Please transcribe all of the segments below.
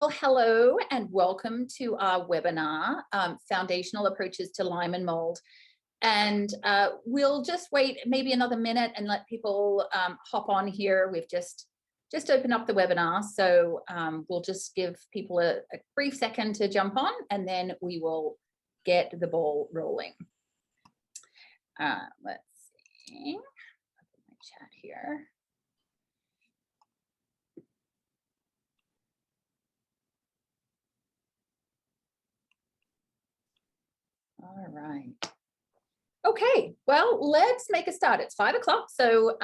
Well, hello and welcome to our webinar, Foundational Approaches to Lyme and Mold. And we'll just wait maybe another minute and let people hop on here. We've just opened up the webinar, so we'll just give people a brief second to jump on, and then we will get the ball rolling. Let's see, open my chat here. All right. Okay, well, let's make a start. It's 5 o'clock, so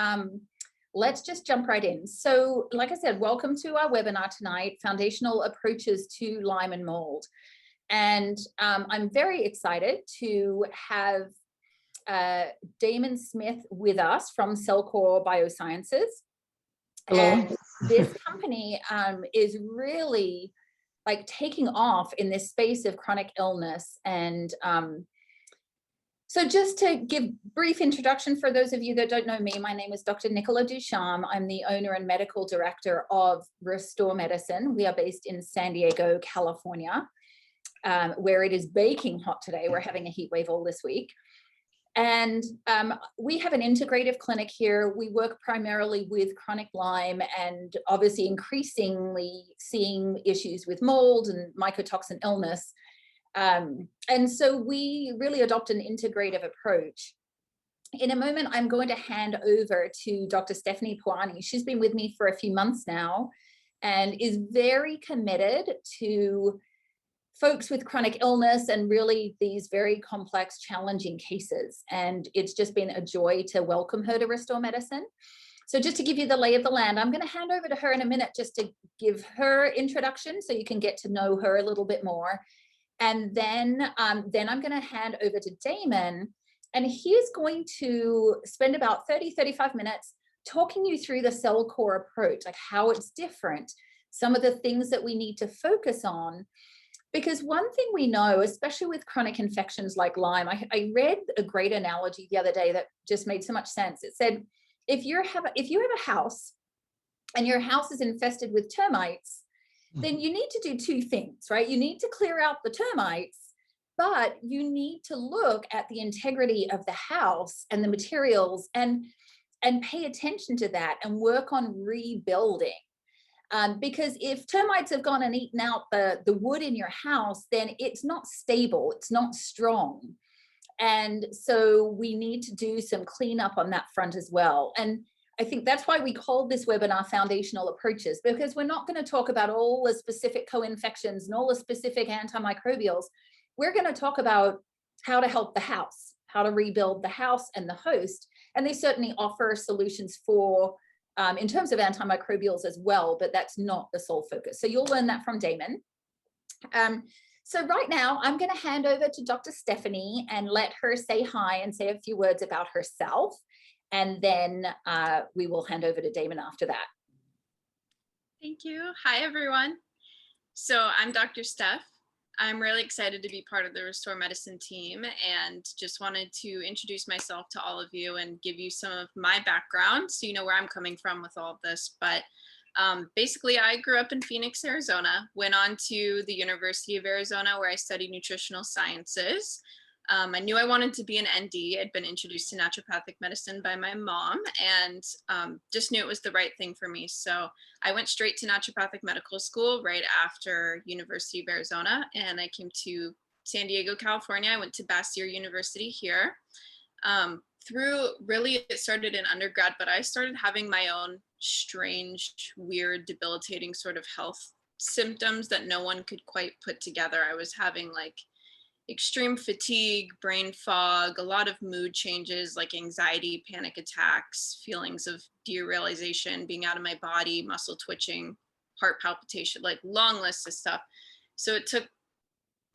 let's just jump right in. So, like I said, welcome to our webinar tonight, Foundational Approaches to Lyme and Mold. And I'm very excited to have Damon Smith with us from CellCore Biosciences. Hello. And this company is really like taking off in this space of chronic illness. And so just to give brief introduction for those of you that don't know me, my name is Dr. Nicola Ducharme. I'm the owner and medical director of Restore Medicine. We are based in San Diego, California, where it is baking hot today. We're having a heat wave all this week. And we have an integrative clinic here. We work primarily with chronic Lyme and obviously increasingly seeing issues with mold and mycotoxin illness. And so we really adopt an integrative approach. In a moment, I'm going to hand over to Dr. Stephanie Puani. She's been with me for a few months now and is very committed to folks with chronic illness and really these very complex, challenging cases. And it's just been a joy to welcome her to Restore Medicine. So just to give you the lay of the land, I'm going to hand over to her in a minute just to give her introduction so you can get to know her a little bit more. And then I'm going to hand over to Damon, and he's going to spend about 35 minutes talking you through the CellCore approach, like how it's different, some of the things that we need to focus on. Because one thing we know, especially with chronic infections like Lyme, I read a great analogy the other day that just made so much sense. It said, if you have a house and your house is infested with termites, then you need to do two things, right? You need to clear out the termites, but you need to look at the integrity of the house and the materials and pay attention to that and work on rebuilding. Because if termites have gone and eaten out the wood in your house, then it's not stable, it's not strong. And so we need to do some cleanup on that front as well. And I think that's why we called this webinar Foundational Approaches, because we're not going to talk about all the specific co-infections and all the specific antimicrobials. We're going to talk about how to help the house, how to rebuild the house and the host. And they certainly offer solutions for in terms of antimicrobials as well, but that's not the sole focus. So you'll learn that from Damon. So right now I'm going to hand over to Dr. Stephanie and let her say hi and say a few words about herself. And then we will hand over to Damon after that. Thank you. Hi, everyone. So I'm Dr. Steph. I'm really excited to be part of the Restore Medicine team and just wanted to introduce myself to all of you and give you some of my background so you know where I'm coming from with all of this. But basically, I grew up in Phoenix, Arizona, went on to the University of Arizona where I studied nutritional sciences. I knew I wanted to be an ND. I'd been introduced to naturopathic medicine by my mom and just knew it was the right thing for me. So I went straight to naturopathic medical school right after University of Arizona, and I came to San Diego, California. I went to Bastyr University here. It started in undergrad, but I started having my own strange, weird, debilitating sort of health symptoms that no one could quite put together. I was having like extreme fatigue, brain fog, a lot of mood changes like anxiety, panic attacks, feelings of derealization, being out of my body, muscle twitching, heart palpitation, like long list of stuff. So it took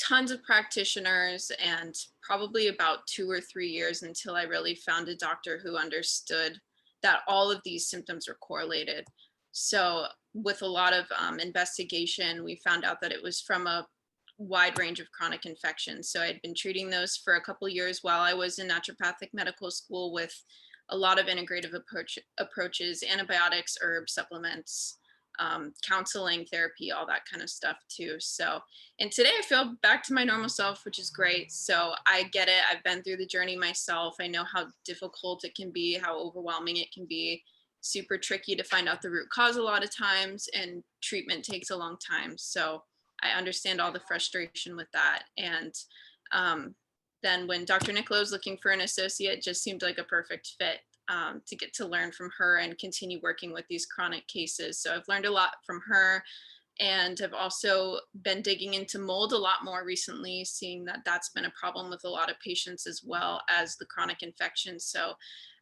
tons of practitioners and probably about 2 or 3 years until I really found a doctor who understood that all of these symptoms were correlated. So with a lot of investigation, we found out that it was from a wide range of chronic infections. So I'd been treating those for a couple of years while I was in naturopathic medical school with a lot of integrative approaches, antibiotics, herbs, supplements, counseling, therapy, all that kind of stuff too. So, and today I feel back to my normal self, which is great. So I get it. I've been through the journey myself. I know how difficult it can be, how overwhelming it can be, super tricky to find out the root cause a lot of times, and treatment takes a long time. So I understand all the frustration with that. And then when Dr. Nicola was looking for an associate, it just seemed like a perfect fit to get to learn from her and continue working with these chronic cases. So I've learned a lot from her, and I've also been digging into mold a lot more recently, seeing that that's been a problem with a lot of patients as well as the chronic infections. So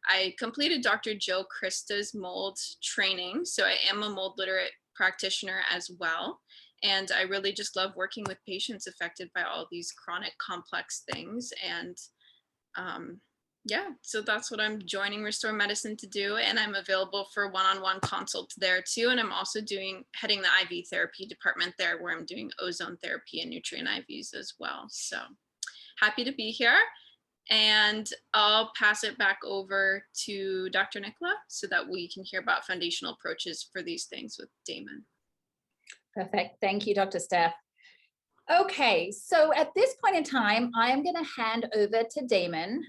I completed Dr. Joe Krista's mold training. So I am a mold literate practitioner as well. And I really just love working with patients affected by all these chronic complex things. And yeah, so that's what I'm joining Restore Medicine to do. And I'm available for one-on-one consults there too. And I'm also heading the IV therapy department there, where I'm doing ozone therapy and nutrient IVs as well. So happy to be here. And I'll pass it back over to Dr. Nicola so that we can hear about foundational approaches for these things with Damon. Perfect. Thank you, Dr. Steph. Okay, so at this point in time, I am going to hand over to Damon.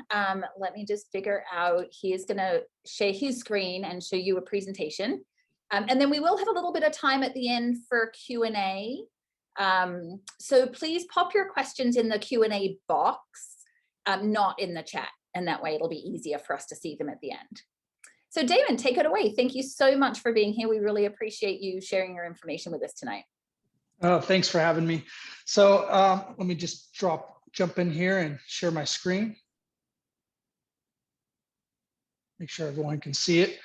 Let me just figure out, he is going to share his screen and show you a presentation. And then we will have a little bit of time at the end for Q&A. So please pop your questions in the Q&A box, not in the chat. And that way it'll be easier for us to see them at the end. So Damon, take it away. Thank you so much for being here. We really appreciate you sharing your information with us tonight. Oh, thanks for having me. So let me just jump in here and share my screen. Make sure everyone can see it.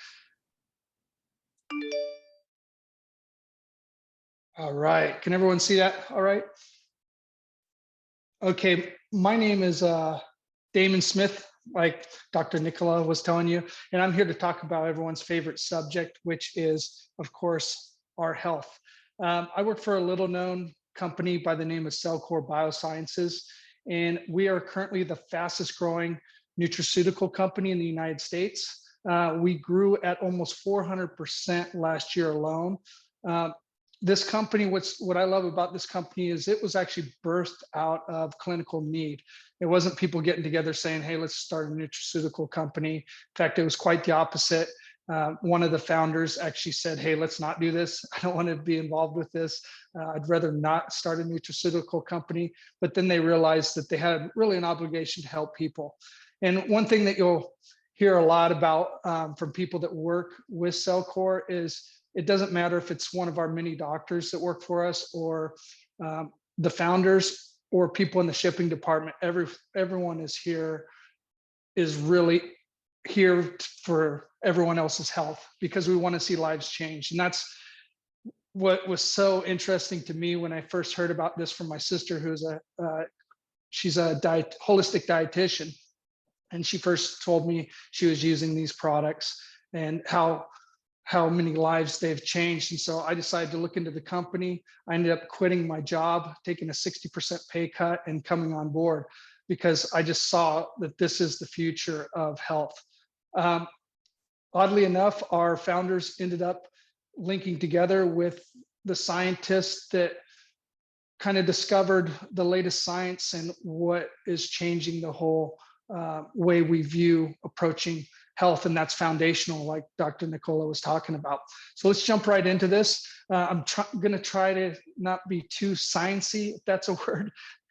All right, can everyone see that? All right. Okay, my name is Damon Smith, like Dr. Nicola was telling you, and I'm here to talk about everyone's favorite subject, which is, of course, our health. I work for a little known company by the name of CellCore Biosciences, and we are currently the fastest growing nutraceutical company in the United States. We grew at almost 400% last year alone. This company, what I love about this company is it was actually birthed out of clinical need. It wasn't people getting together saying, hey, let's start a nutraceutical company. In fact, it was quite the opposite. One of the founders actually said, hey, let's not do this. I don't want to be involved with this. I'd rather not start a nutraceutical company. But then they realized that they had really an obligation to help people. And one thing that you'll hear a lot about from people that work with CellCore is it doesn't matter if it's one of our many doctors that work for us or the founders or people in the shipping department. Everyone is really here for everyone else's health because we want to see lives change. And that's what was so interesting to me when I first heard about this from my sister, who's she's a holistic dietitian. And she first told me she was using these products and how many lives they've changed. And so I decided to look into the company. I ended up quitting my job, taking a 60% pay cut and coming on board because I just saw that this is the future of health. Oddly enough, our founders ended up linking together with the scientists that kind of discovered the latest science and what is changing the whole way we view approaching health, and that's foundational, like Dr. Nicola was talking about. So let's jump right into this. I'm going to try to not be too sciencey, if that's a word.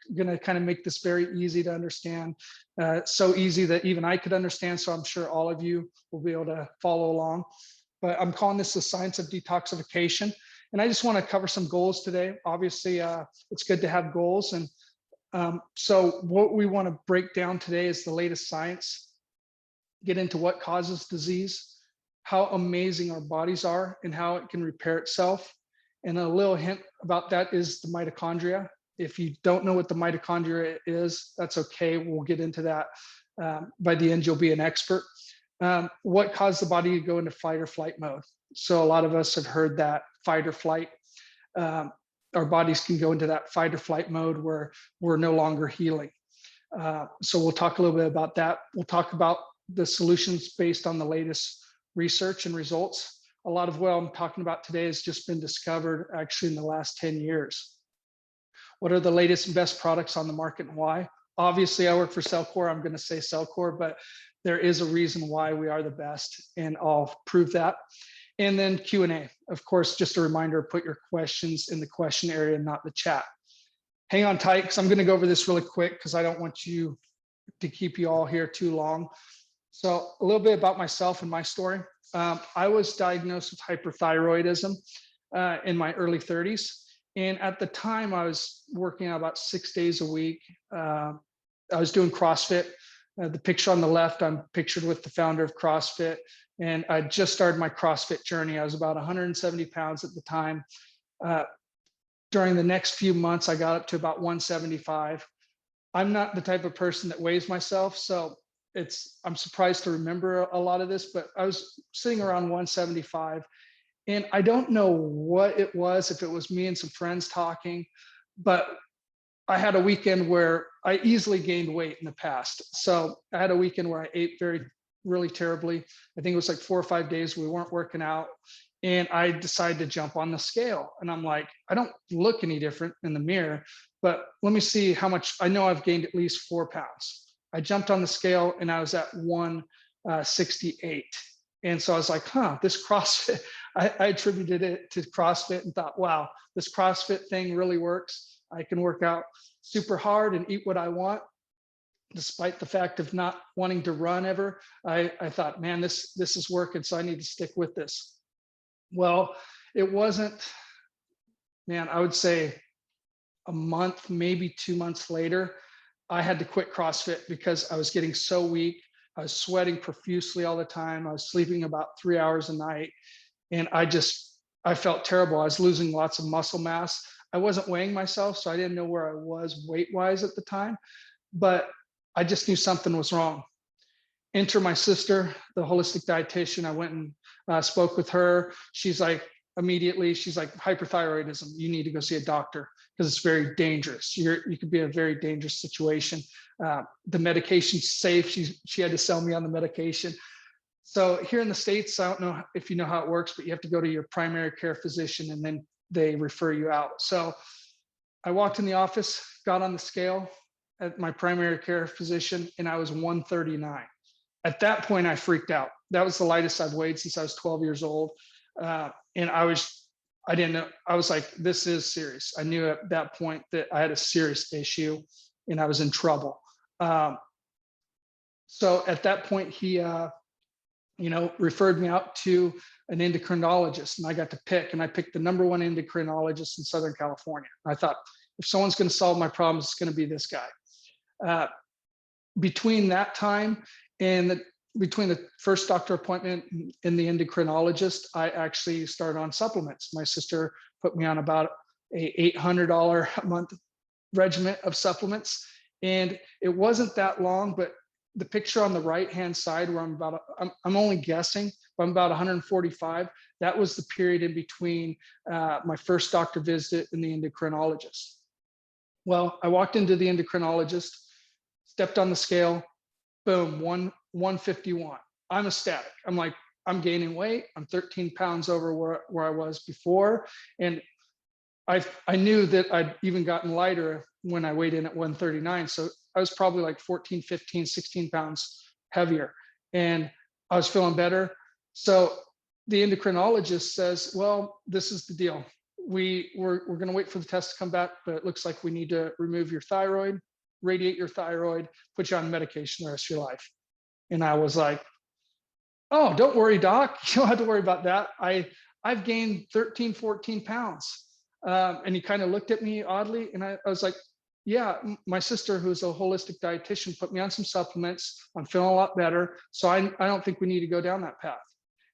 I'm going to kind of make this very easy to understand, so easy that even I could understand. So I'm sure all of you will be able to follow along. But I'm calling this the science of detoxification. And I just want to cover some goals today. Obviously, it's good to have goals. And so what we want to break down today is the latest science, get into what causes disease, how amazing our bodies are and how it can repair itself. And a little hint about that is the mitochondria. If you don't know what the mitochondria is, that's okay. We'll get into that. By the end, you'll be an expert. What caused the body to go into fight or flight mode? So a lot of us have heard that fight or flight. Our bodies can go into that fight or flight mode where we're no longer healing. So we'll talk a little bit about that. We'll talk about the solutions based on the latest research and results. a lot of what I'm talking about today has just been discovered actually in the last 10 years. What are the latest and best products on the market and why? Obviously, I work for CellCore. I'm going to say CellCore, but there is a reason why we are the best, and I'll prove that. And then Q&A. Of course, just a reminder, put your questions in the question area, not the chat. Hang on tight, because I'm going to go over this really quick because I don't want you to keep you all here too long. So a little bit about myself and my story. I was diagnosed with hyperthyroidism in my early 30s. And at the time, I was working out about 6 days a week. I was doing CrossFit. The picture on the left, I'm pictured with the founder of CrossFit. And I just started my CrossFit journey. I was about 170 pounds at the time. During the next few months, I got up to about 175. I'm not the type of person that weighs myself, so I'm surprised to remember a lot of this, but I was sitting around 175. And I don't know what it was, if it was me and some friends talking, but I had a weekend where I easily gained weight in the past. So I had a weekend where I ate really terribly. I think it was like 4 or 5 days we weren't working out. And I decided to jump on the scale. And I'm like, I don't look any different in the mirror, but let me see how much. I know I've gained at least 4 pounds. I jumped on the scale and I was at 168. And so I was like, this CrossFit, I attributed it to CrossFit and thought, wow, this CrossFit thing really works. I can work out super hard and eat what I want, despite the fact of not wanting to run ever. I thought, man, this is working, so I need to stick with this. Well, it wasn't, man, I would say a month, maybe 2 months later, I had to quit CrossFit because I was getting so weak. I was sweating profusely all the time. I was sleeping about 3 hours a night. And I felt terrible. I was losing lots of muscle mass. I wasn't weighing myself, so I didn't know where I was weight-wise at the time, but I just knew something was wrong. Enter my sister, the holistic dietitian. I went and spoke with her. She's like, hyperthyroidism. You need to go see a doctor because it's very dangerous. You could be in a very dangerous situation. The medication's safe. She had to sell me on the medication. So here in the States, I don't know if you know how it works, but you have to go to your primary care physician and then they refer you out. So I walked in the office, got on the scale at my primary care physician, and I was 139. At that point, I freaked out. That was the lightest I've weighed since I was 12 years old. And I didn't know, I was like, this is serious. I knew at that point that I had a serious issue and I was in trouble. So at that point, he, referred me out to an endocrinologist, and I got to pick, and I picked the -- 1 endocrinologist in Southern California. I thought, if someone's going to solve my problems, it's going to be this guy. Between that time and between the first doctor appointment and the endocrinologist, I actually started on supplements. My sister put me on about a $800 a month regimen of supplements. And it wasn't that long, but the picture on the right-hand side where I'm only guessing, but I'm about 145. That was the period in between my first doctor visit and the endocrinologist. Well, I walked into the endocrinologist, stepped on the scale, boom, 151. I'm ecstatic. I'm like, I'm gaining weight. I'm 13 pounds over where I was before. And I knew that I'd even gotten lighter when I weighed in at 139. So I was probably like 14, 15, 16 pounds heavier. And I was feeling better. So the endocrinologist says, well, this is the deal. We're going to wait for the test to come back, but it looks like we need to remove your thyroid, radiate your thyroid, put you on medication the rest of your life. And I was like, oh, don't worry, doc. You don't have to worry about that. I've gained 13, 14 pounds. And he kind of looked at me oddly. And I was like, yeah, my sister, who's a holistic dietitian, put me on some supplements. I'm feeling a lot better. So I don't think we need to go down that path.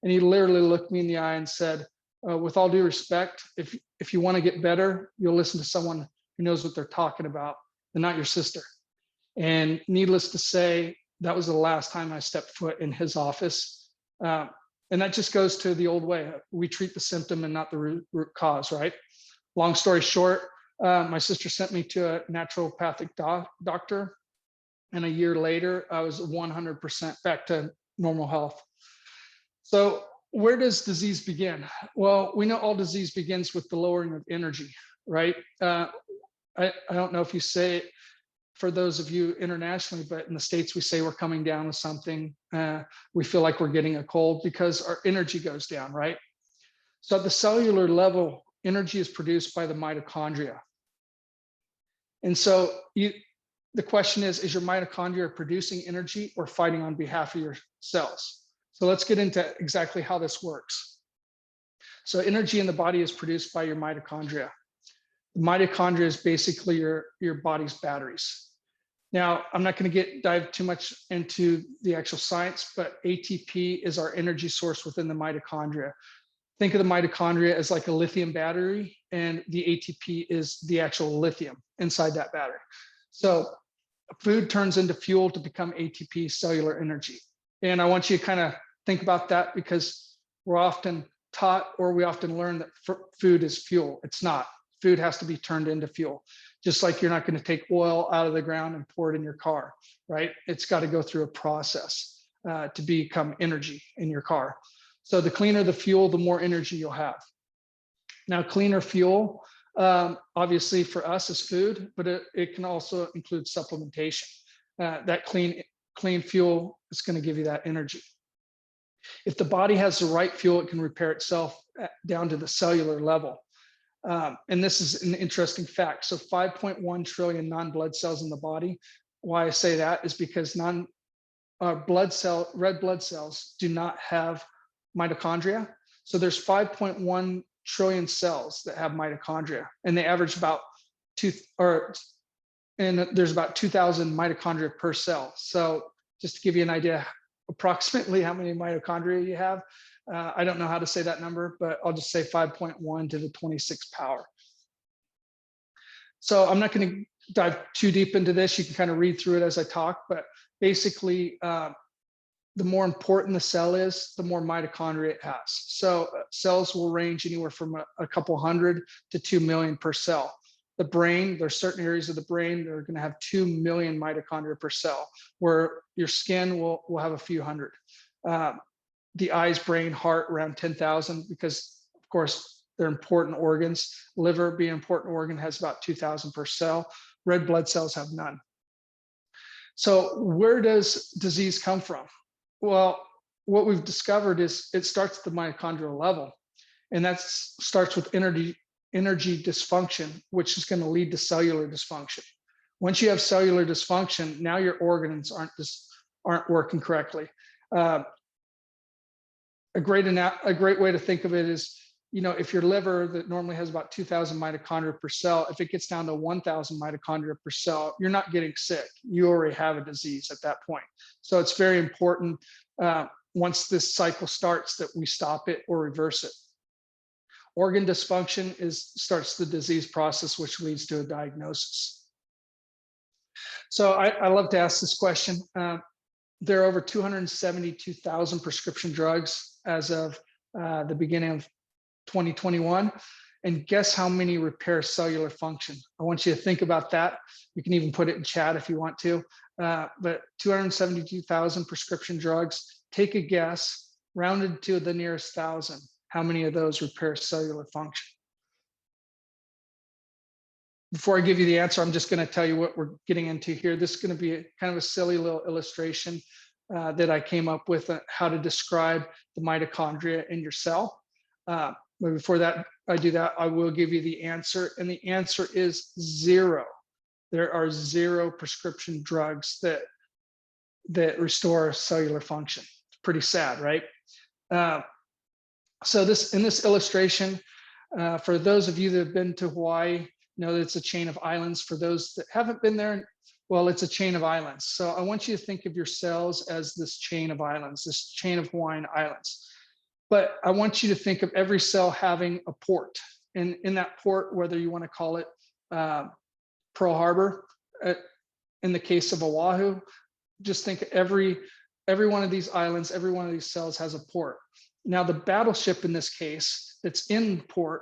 And he literally looked me in the eye and said, with all due respect, if you want to get better, you'll listen to someone who knows what they're talking about and not your sister. And needless to say, that was the last time I stepped foot in his office. And that just goes to the old way. We treat the symptom and not the root cause, right? Long story short, my sister sent me to a naturopathic doctor. And a year later, I was 100% back to normal health. So where does disease begin? Well, we know all disease begins with the lowering of energy, right? I don't know if you say it for those of you internationally, but in the States, we say we're coming down with something. We feel like we're getting a cold because our energy goes down, right? So at the cellular level, energy is produced by the mitochondria. And so the question is your mitochondria producing energy or fighting on behalf of your cells? So let's get into exactly how this works. So energy in the body is produced by your mitochondria. The mitochondria is basically your body's batteries. Now, I'm not going to dive too much into the actual science, but ATP is our energy source within the mitochondria. Think of the mitochondria as like a lithium battery, and the ATP is the actual lithium inside that battery. So food turns into fuel to become ATP, cellular energy. And I want you to kind of think about that, because we're often taught, or we often learn, that food is fuel. It's not. Food has to be turned into fuel. Just like you're not going to take oil out of the ground and pour it in your car, right? It's got to go through a process to become energy in your car. So the cleaner the fuel, the more energy you'll have. Now, cleaner fuel, obviously for us is food, but it can also include supplementation. That clean fuel is going to give you that energy. If the body has the right fuel, it can repair itself down to the cellular level. And this is an interesting fact. So 5.1 trillion non-blood cells in the body. Why I say that is because red blood cells do not have mitochondria. So there's 5.1 trillion cells that have mitochondria, and they average about there's about 2,000 mitochondria per cell. So just to give you an idea, approximately how many mitochondria you have. I don't know how to say that number, but I'll just say 5.1 to the 26th power. So I'm not going to dive too deep into this. You can kind of read through it as I talk, but basically, the more important the cell is, the more mitochondria it has. So cells will range anywhere from a couple hundred to 2 million per cell. The brain, there's certain areas of the brain that are going to have 2 million mitochondria per cell, where your skin will have a few hundred. The eyes, brain, heart, around 10,000, because of course they're important organs. Liver, being an important organ, has about 2,000 per cell. Red blood cells have none. So where does disease come from? Well, what we've discovered is it starts at the mitochondrial level, and that starts with energy dysfunction, which is going to lead to cellular dysfunction. Once you have cellular dysfunction, now your organs aren't working correctly. A great way to think of it is, if your liver that normally has about 2,000 mitochondria per cell, if it gets down to 1,000 mitochondria per cell, you're not getting sick. You already have a disease at that point. So it's very important once this cycle starts that we stop it or reverse it. Organ dysfunction starts the disease process, which leads to a diagnosis. So I love to ask this question. There are over 272,000 prescription drugs as of the beginning of 2021. And guess how many repair cellular function? I want you to think about that. You can even put it in chat if you want to. But 272,000 prescription drugs. Take a guess, rounded to the nearest 1,000. How many of those repair cellular function? Before I give you the answer, I'm just going to tell you what we're getting into here. This is going to be kind of a silly little illustration that I came up with how to describe the mitochondria in your cell. But before that, I do that, I will give you the answer. And the answer is 0. There are 0 prescription drugs that restore cellular function. It's pretty sad, right? So in this illustration, for those of you that have been to Hawaii, know that it's a chain of islands. For those that haven't been there, well, it's a chain of islands. So I want you to think of your cells as this chain of islands, this chain of Hawaiian islands. But I want you to think of every cell having a port. And in that port, whether you want to call it Pearl Harbor, in the case of Oahu, just think every one of these islands, every one of these cells has a port. Now, the battleship in this case that's in port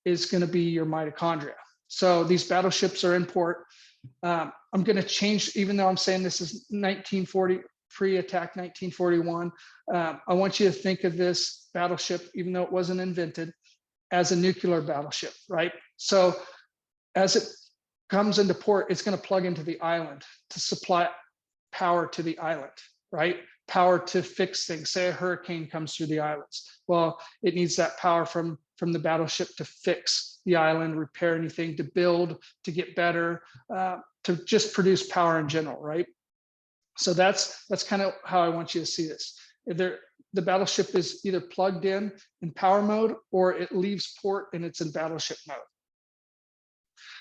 is going to be your mitochondria. So these battleships are in port. I'm going to change, even though I'm saying this is 1940, pre-attack 1941. I want you to think of this battleship, even though it wasn't invented, as a nuclear battleship, right? So as it comes into port, it's going to plug into the island to supply power to the island, right? Power to fix things. Say a hurricane comes through the islands. Well, it needs that power from the battleship to fix the island, repair anything, to build, to get better, to just produce power in general, right? So that's kind of how I want you to see this. The battleship is either plugged in power mode, or it leaves port and it's in battleship mode.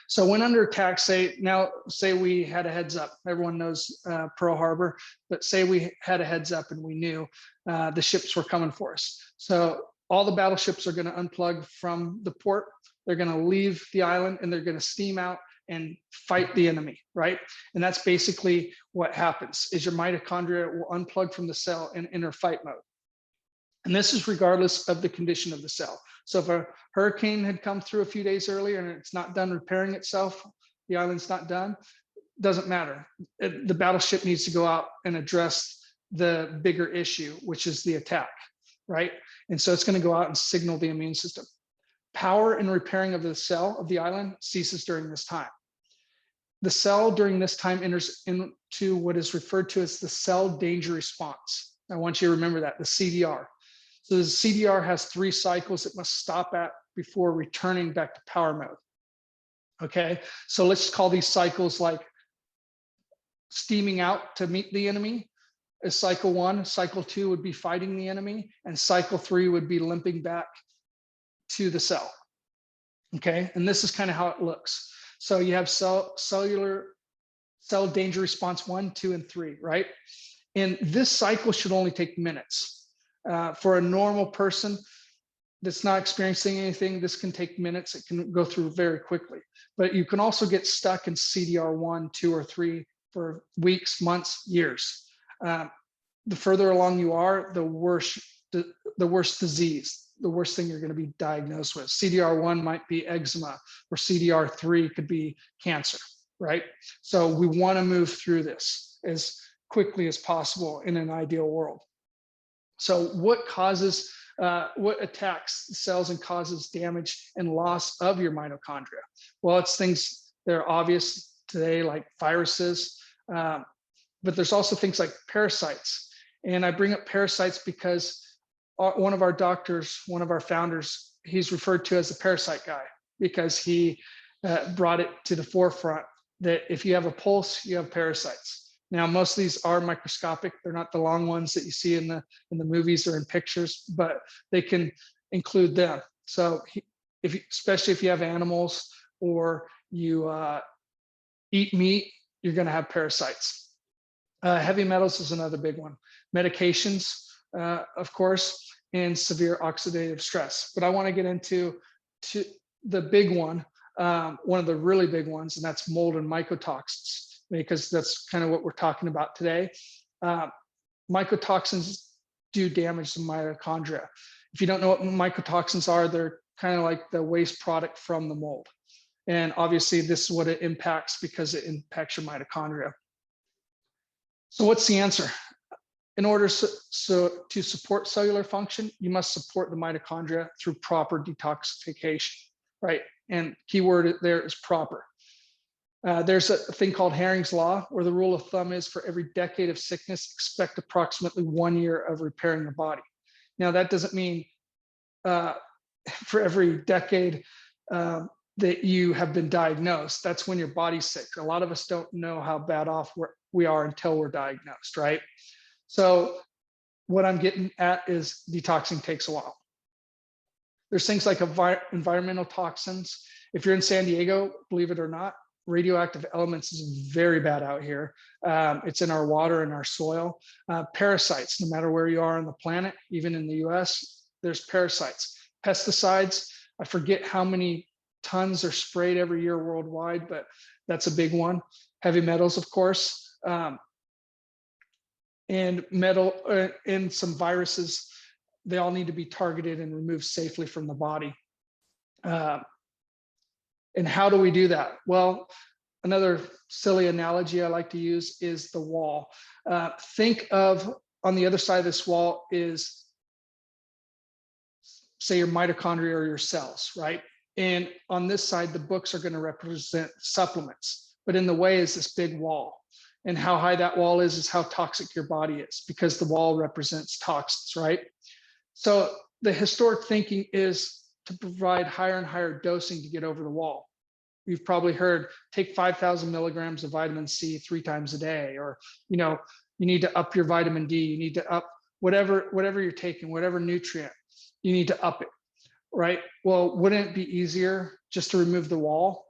So when under attack, say we had a heads up, everyone knows Pearl Harbor, but say we had a heads up and we knew the ships were coming for us. So all the battleships are going to unplug from the port. They're going to leave the island and they're going to steam out and fight the enemy, right? And that's basically what happens, is your mitochondria will unplug from the cell and enter fight mode. And this is regardless of the condition of the cell. So if a hurricane had come through a few days earlier and it's not done repairing itself, the island's not done, doesn't matter. The battleship needs to go out and address the bigger issue, which is the attack, right? And so it's going to go out and signal the immune system. Power and repairing of the cell of the island ceases during this time. The cell during this time enters into what is referred to as the cell danger response. I want you to remember that, the CDR. So the CDR has 3 cycles it must stop at before returning back to power mode. Okay, so let's call these cycles like steaming out to meet the enemy is cycle 1, cycle 2 would be fighting the enemy, and cycle 3 would be limping back to the cell. Okay, and this is kind of how it looks. So you have cellular cell danger response 1, 2, and 3, right? And this cycle should only take minutes. For a normal person that's not experiencing anything, this can take minutes. It can go through very quickly. But you can also get stuck in CDR 1, 2, or 3 for weeks, months, years. The further along you are, the worse disease, the worst thing you're going to be diagnosed with. CDR 1 might be eczema, or CDR 3 could be cancer, right? So we want to move through this as quickly as possible in an ideal world. So what attacks the cells and causes damage and loss of your mitochondria? Well, it's things that are obvious today, like viruses, but there's also things like parasites. And I bring up parasites because one of our doctors, one of our founders, he's referred to as the parasite guy, because he brought it to the forefront that if you have a pulse, you have parasites. Now, most of these are microscopic. They're not the long ones that you see in the movies or in pictures, but they can include them. So especially if you have animals or you eat meat, you're going to have parasites. Heavy metals is another big one. Medications, of course, and severe oxidative stress. But I want to get into the big one, one of the really big ones, and that's mold and mycotoxins, because that's kind of what we're talking about today. Mycotoxins do damage the mitochondria. If you don't know what mycotoxins are, they're kind of like the waste product from the mold. And obviously this is what it impacts, because it impacts your mitochondria. So what's the answer? In order to support cellular function, you must support the mitochondria through proper detoxification, right? And keyword there is proper. There's a thing called Herring's Law, where the rule of thumb is for every decade of sickness, expect approximately 1 year of repairing the body. Now, that doesn't mean for every decade that you have been diagnosed. That's when your body's sick. A lot of us don't know how bad off we are until we're diagnosed, right? So what I'm getting at is detoxing takes a while. There's things like environmental toxins. If you're in San Diego, believe it or not, radioactive elements is very bad out here. It's in our water and our soil. Parasites, no matter where you are on the planet, even in the US, there's parasites. Pesticides, I forget how many tons are sprayed every year worldwide, but that's a big one. Heavy metals, of course, and metal and some viruses, they all need to be targeted and removed safely from the body. And how do we do that? Well, another silly analogy I like to use is the wall. Think of on the other side of this wall is, say, your mitochondria or your cells, right? And on this side, the books are going to represent supplements, but in the way is this big wall. And how high that wall is how toxic your body is, because the wall represents toxins, right? So the historic thinking is to provide higher and higher dosing to get over the wall. You've probably heard, take 5,000 milligrams of vitamin C 3 times a day, or, you need to up your vitamin D, you need to up whatever you're taking, whatever nutrient, you need to up it, right? Well, wouldn't it be easier just to remove the wall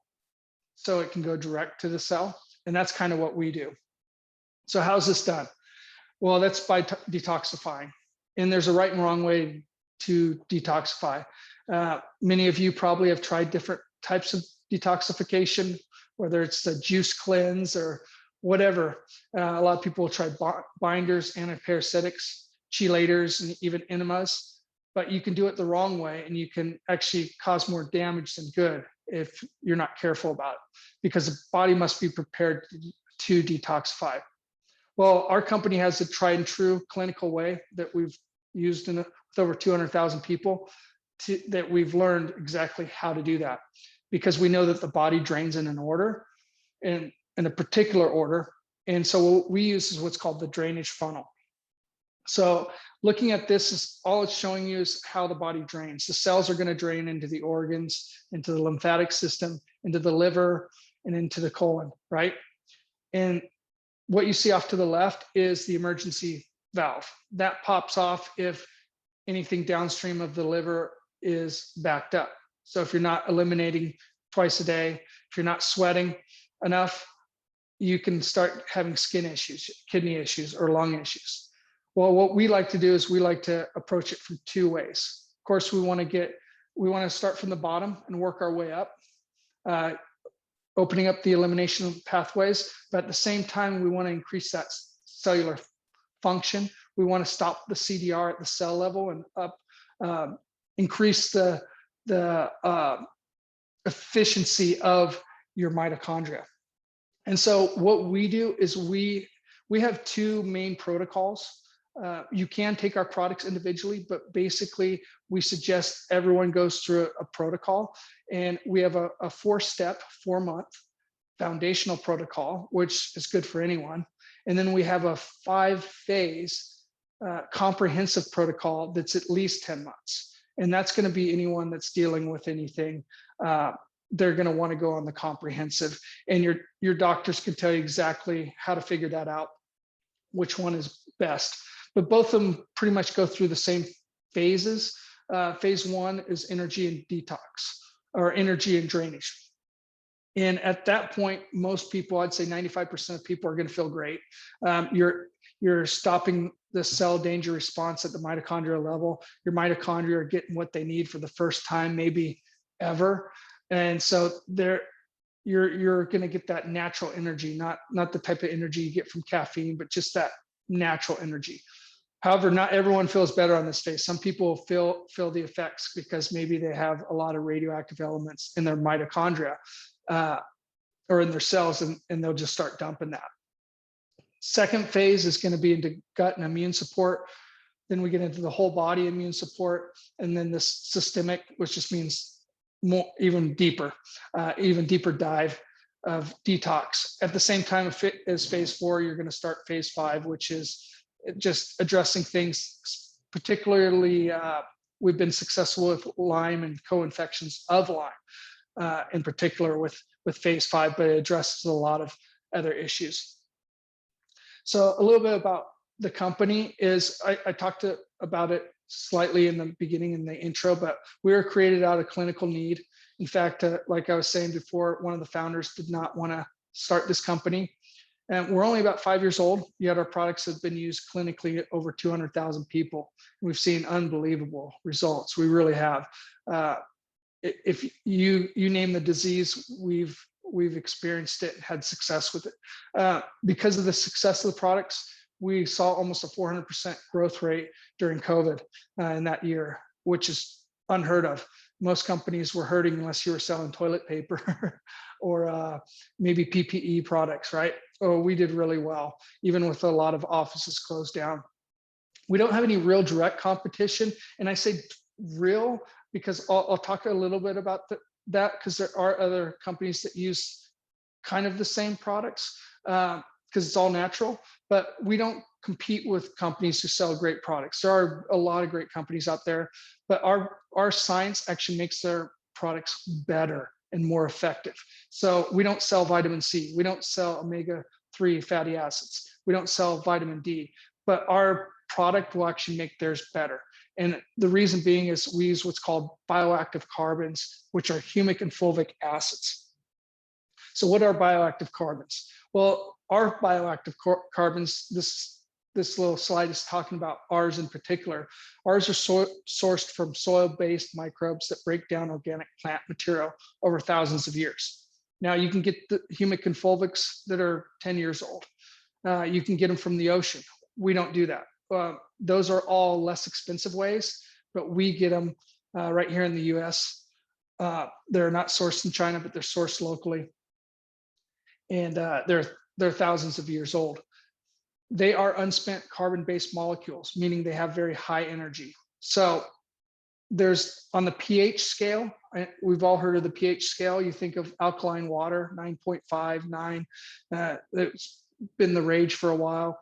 so it can go direct to the cell? And that's kind of what we do. So how's this done? Well, that's by detoxifying. And there's a right and wrong way to detoxify. Many of you probably have tried different types of detoxification, whether it's the juice cleanse or whatever. A lot of people will try binders, antiparasitics, chelators, and even enemas, but you can do it the wrong way and you can actually cause more damage than good if you're not careful about it, because the body must be prepared to detoxify. Well, our company has a tried and true clinical way that we've used with over 200,000 people that we've learned exactly how to do that, because we know that the body drains in an order, in a particular order. And so what we use is what's called the drainage funnel. So looking at this, is all it's showing you is how the body drains. The cells are going to drain into the organs, into the lymphatic system, into the liver, and into the colon, right? And what you see off to the left is the emergency valve. That pops off if anything downstream of the liver is backed up. So if you're not eliminating twice a day, if you're not sweating enough, you can start having skin issues, kidney issues, or lung issues. Well, what we like to do is we like to approach it from two ways. Of course, we want to start from the bottom and work our way up, opening up the elimination pathways, but at the same time, we want to increase that cellular function. We want to stop the CDR at the cell level and up, increase the efficiency of your mitochondria. And so what we do is we have two main protocols. You can take our products individually, but basically we suggest everyone goes through a protocol, and we have a 4-step, 4-month foundational protocol, which is good for anyone. And then we have a 5-phase comprehensive protocol that's at least 10 months. And that's going to be anyone that's dealing with anything. They're going to want to go on the comprehensive, and your doctors can tell you exactly how to figure that out, which one is best. But both of them pretty much go through the same phases. Phase 1 is energy and detox, or energy and drainage. And at that point, most people, I'd say 95% of people, are going to feel great. You're stopping the cell danger response at the mitochondrial level. Your mitochondria are getting what they need for the first time, maybe ever. And so you're going to get that natural energy, not the type of energy you get from caffeine, but just that natural energy. However, not everyone feels better on this phase. Some people feel the effects because maybe they have a lot of radioactive elements in their mitochondria or in their cells, and they'll just start dumping that. Second phase is going to be into gut and immune support. Then we get into the whole body immune support, and then this systemic, which just means even deeper dive of detox. At the same time as phase 4, you're going to start phase 5, which is just addressing things. Particularly, we've been successful with Lyme and co-infections of Lyme, in particular with phase 5, but it addresses a lot of other issues. So a little bit about the company is, I talked about it slightly in the beginning in the intro, but we were created out of clinical need. In fact, like I was saying before, one of the founders did not want to start this company. And we're only about 5 years old, yet our products have been used clinically over 200,000 people. We've seen unbelievable results. We really have. If you name the disease, we've experienced it and had success with it. Because of the success of the products, we saw almost a 400% growth rate during COVID in that year, which is unheard of. Most companies were hurting unless you were selling toilet paper or maybe PPE products, right? Oh, we did really well, even with a lot of offices closed down. We don't have any real direct competition. And I say real because I'll talk a little bit about that, because there are other companies that use kind of the same products, because it's all natural, but we don't compete with companies who sell great products. There are a lot of great companies out there, but our science actually makes their products better and more effective. So we don't sell vitamin C, we don't sell omega-3 fatty acids, we don't sell vitamin D, but our product will actually make theirs better. And the reason being is we use what's called bioactive carbons, which are humic and fulvic acids. So what are bioactive carbons? Well, our bioactive carbons, this little slide is talking about ours in particular. Ours are sourced from soil-based microbes that break down organic plant material over thousands of years. Now you can get the humic and fulvics that are 10 years old. You can get them from the ocean. We don't do that. Those are all less expensive ways, but we get them right here in the US. They're not sourced in China, but they're sourced locally. And they're thousands of years old. They are unspent carbon-based molecules, meaning they have very high energy. So there's on the pH scale, we've all heard of the pH scale. You think of alkaline water, 9.5, 9. It's been the rage for a while.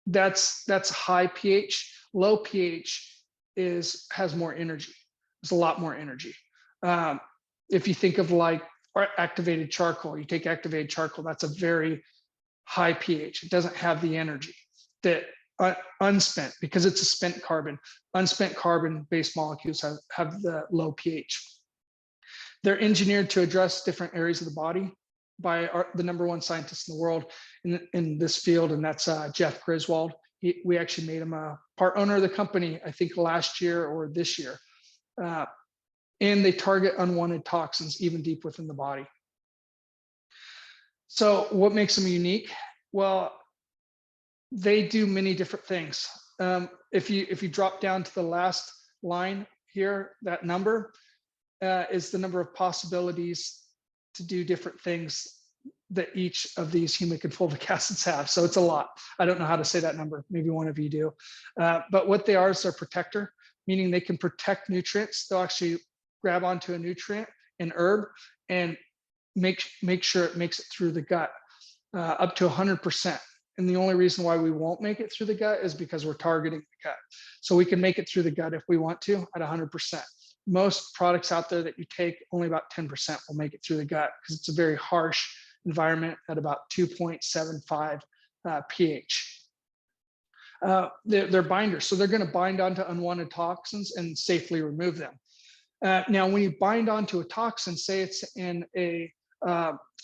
That's high pH. Low pH has more energy. It's a lot more energy. If you think of like activated charcoal, you take activated charcoal, that's a very high pH. It doesn't have the energy that unspent, because it's a spent carbon. Unspent carbon-based molecules have the low pH. They're engineered to address different areas of the body by the #1 scientist in the world in this field, and that's Jeff Griswold. We actually made him a part owner of the company, I think last year or this year. And they target unwanted toxins even deep within the body. So what makes them unique? Well, they do many different things. If you drop down to the last line here, that number is the number of possibilities to do different things that each of these humic and fulvic acids have. So it's a lot. I don't know how to say that number. Maybe one of you do. But what they are is they're a protector, meaning they can protect nutrients. They'll actually grab onto a nutrient, an herb, and make sure it makes it through the gut up to 100%. And the only reason why we won't make it through the gut is because we're targeting the gut. So we can make it through the gut if we want to at 100%. Most products out there that you take, only about 10% will make it through the gut, because it's a very harsh environment at about 2.75 pH. They're binders, so they're going to bind onto unwanted toxins and safely remove them. Now, when you bind onto a toxin, say it's in a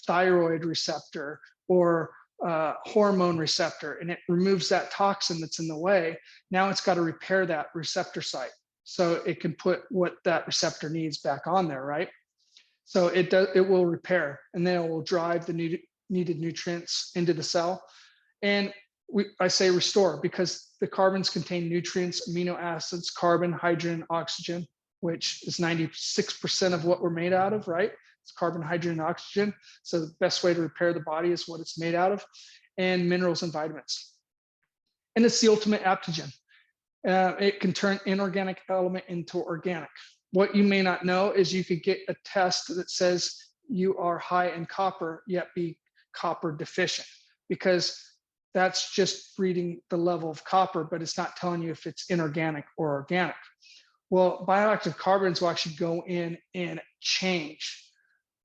thyroid receptor or hormone receptor, and it removes that toxin that's in the way, now it's got to repair that receptor site so it can put what that receptor needs back on there, right? So it will repair, and then it will drive the needed nutrients into the cell. And I say restore because the carbons contain nutrients, amino acids, carbon, hydrogen, oxygen, which is 96% of what we're made out of, right? It's carbon, hydrogen, and oxygen. So the best way to repair the body is what it's made out of, and minerals and vitamins. And it's the ultimate aptogen. It can turn inorganic element into organic. What you may not know is you could get a test that says you are high in copper, yet be copper deficient, because that's just reading the level of copper, but it's not telling you if it's inorganic or organic. Well, bioactive carbons will actually go in and change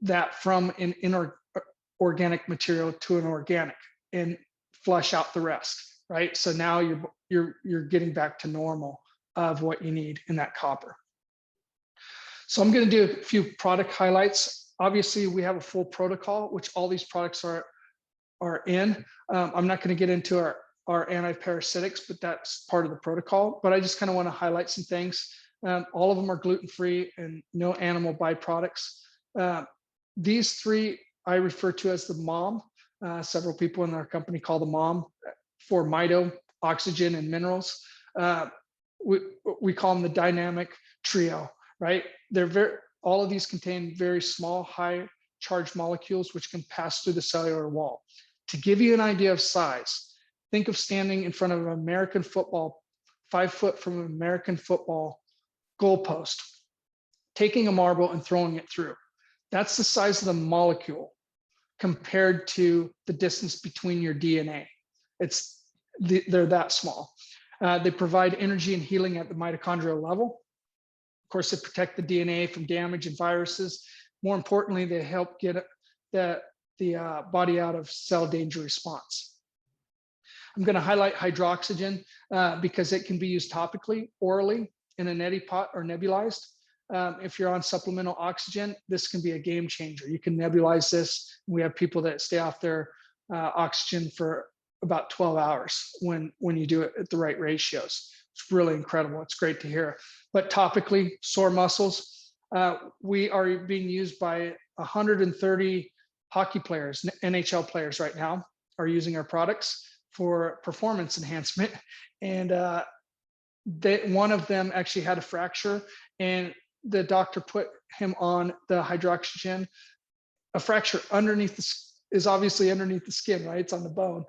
that from an inorganic material to an organic and flush out the rest, right? So now you're getting back to normal of what you need in that copper. So I'm going to do a few product highlights. Obviously, we have a full protocol, which all these products are in. I'm not going to get into our anti-parasitics, but that's part of the protocol. But I just kind of want to highlight some things. All of them are gluten-free and no animal byproducts. These three I refer to as the MOM. Several people in our company call the MOM for mito, oxygen, and minerals. We call them the dynamic trio, right? All of these contain very small, high charged molecules which can pass through the cellular wall. To give you an idea of size, think of standing in front of an American football, 5 foot from an American football goalpost, taking a marble and throwing it through. That's the size of the molecule compared to the distance between your DNA. They're that small. They provide energy and healing at the mitochondrial level. Of course, they protect the DNA from damage and viruses. More importantly, they help get the body out of cell danger response. I'm going to highlight hydroxygen because it can be used topically, orally, in a neti pot or nebulized. If you're on supplemental oxygen, this can be a game changer. You can nebulize this. We have people that stay off their oxygen for about 12 hours when you do it at the right ratios. It's really incredible. It's great to hear. But topically, sore muscles, we are being used by 130 hockey players, NHL players right now are using our products for performance enhancement. And one of them actually had a fracture, and the doctor put him on the hydroxygen. A fracture is obviously underneath the skin, right? It's on the bone.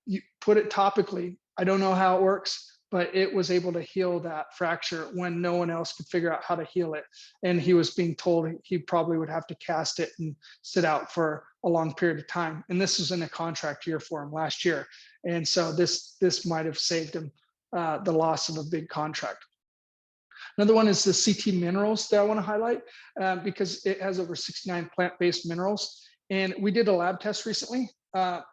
You put it topically. I don't know how it works, but it was able to heal that fracture when no one else could figure out how to heal it. And he was being told he probably would have to cast it and sit out for a long period of time. And this was in a contract year for him last year. And so this might have saved him the loss of a big contract. Another one is the CT minerals that I want to highlight because it has over 69 plant-based minerals. And we did a lab test recently.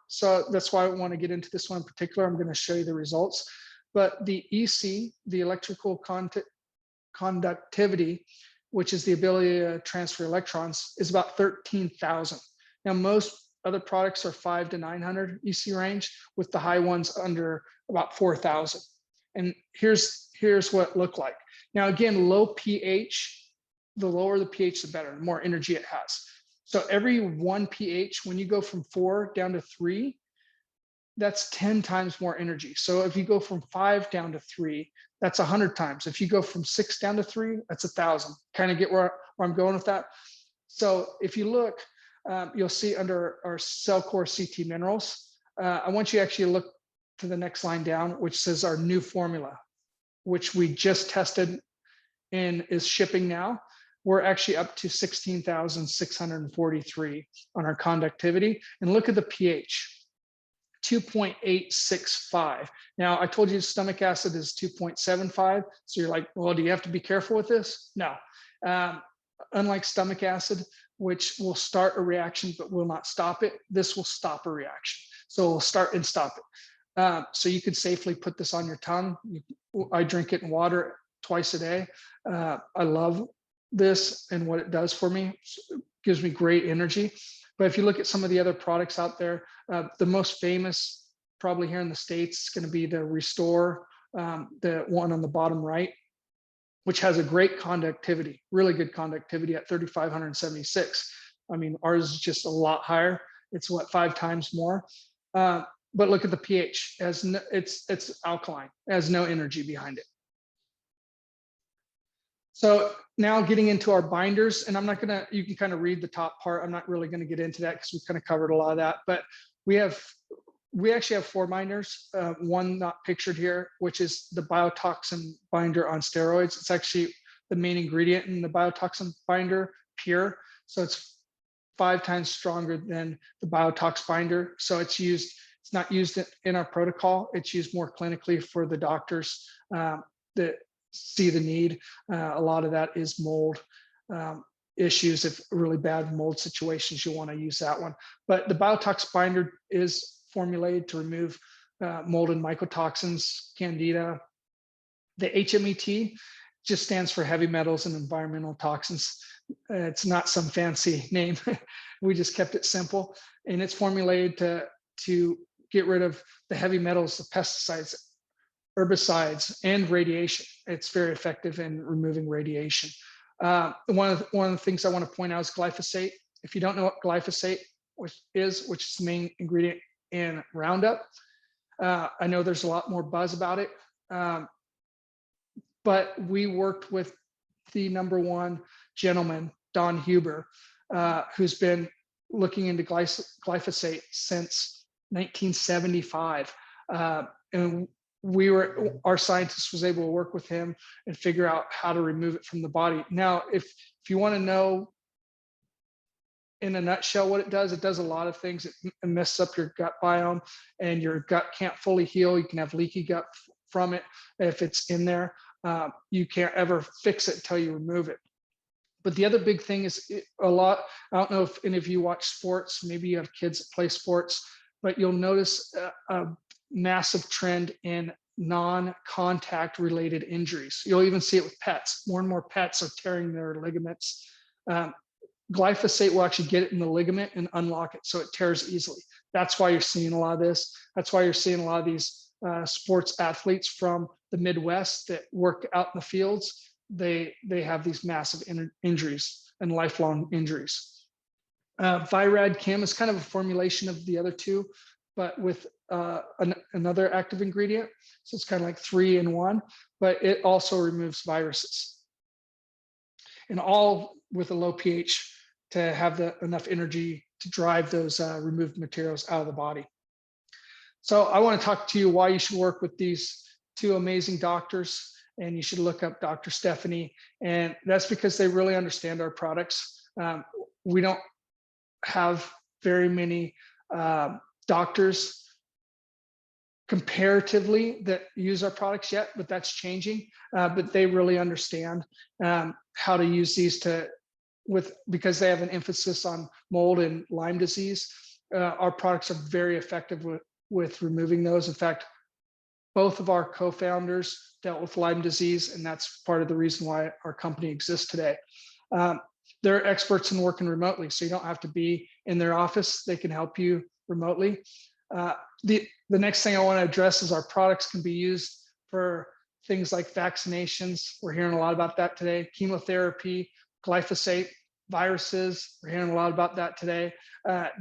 So that's why I want to get into this one in particular. I'm going to show you the results. But the EC, the electrical conductivity, which is the ability to transfer electrons, is about 13,000. Now, most other products are 500 to 900 EC range, with the high ones under about 4,000. And here's what it looked like. Now, again, low pH, the lower the pH, the better, the more energy it has. So every 1 pH, when you go from 4 down to 3, that's 10 times more energy. So if you go from 5 down to 3, that's 100 times. If you go from 6 down to 3, that's 1,000. Kind of get where I'm going with that. So if you look, you'll see under our CellCore CT minerals, I want you to actually look to the next line down, which says our new formula, which we just tested and is shipping now. We're actually up to 16,643 on our conductivity. And look at the pH. 2.865. Now, I told you stomach acid is 2.75. So you're like, well, do you have to be careful with this? No. Unlike stomach acid, which will start a reaction but will not stop it, this will stop a reaction. So it'll start and stop it. So you could safely put this on your tongue. I drink it in water twice a day. I love this and what it does for me. It gives me great energy. But if you look at some of the other products out there, the most famous probably here in the States is going to be the Restore, the one on the bottom right, which has a great conductivity, really good conductivity at 3,576. I mean, ours is just a lot higher. It's 5 times more. But look at the pH, it's alkaline, it has no energy behind it. So now getting into our binders, and you can kind of read the top part. I'm not really going to get into that because we kind of covered a lot of that, but we actually have 4 binders, one not pictured here, which is the biotoxin binder on steroids. It's actually the main ingredient in the biotoxin binder, pure. So it's 5 times stronger than the biotox binder. So it's not used in our protocol. It's used more clinically for the doctors that see the need. A lot of that is mold issues. If really bad mold situations, you want to use that one. But the biotox binder is formulated to remove mold and mycotoxins, candida. The HMET just stands for heavy metals and environmental toxins. It's not some fancy name. We just kept it simple, and it's formulated to get rid of the heavy metals, the pesticides, herbicides, and radiation. It's very effective in removing radiation. One of the things I want to point out is glyphosate. If you don't know what glyphosate which is the main ingredient in Roundup, I know there's a lot more buzz about it, but we worked with the #1 gentleman, Don Huber, who's been looking into glyphosate since 1975. And our scientist was able to work with him and figure out how to remove it from the body. Now, if you want to know in a nutshell what it does a lot of things. It messes up your gut biome, and your gut can't fully heal. You can have leaky gut from it if it's in there. You can't ever fix it until you remove it. But the other big thing is I don't know if any of you watch sports, maybe you have kids that play sports, but you'll notice a massive trend in non-contact related injuries. You'll even see it with pets. More and more pets are tearing their ligaments. Glyphosate will actually get it in the ligament and unlock it so it tears easily. That's why you're seeing a lot of this. That's why you're seeing a lot of these sports athletes from the Midwest that work out in the fields. They have these massive injuries and lifelong injuries. Virad Chem is kind of a formulation of the other two, but with another active ingredient. So it's kind of like 3 in 1, but it also removes viruses. And all with a low pH to have enough energy to drive those removed materials out of the body. So I want to talk to you why you should work with these 2 amazing doctors, and you should look up Dr. Stephanie. And that's because they really understand our products. We don't have very many doctors comparatively that use our products yet, but that's changing. But they really understand how to use these because they have an emphasis on mold and Lyme disease. Our products are very effective with removing those. In fact, both of our co-founders dealt with Lyme disease, and that's part of the reason why our company exists today. They're experts in working remotely, so you don't have to be in their office. They can help you remotely. The next thing I want to address is our products can be used for things like vaccinations. We're hearing a lot about that today. Chemotherapy, glyphosate, viruses. We're hearing a lot about that today.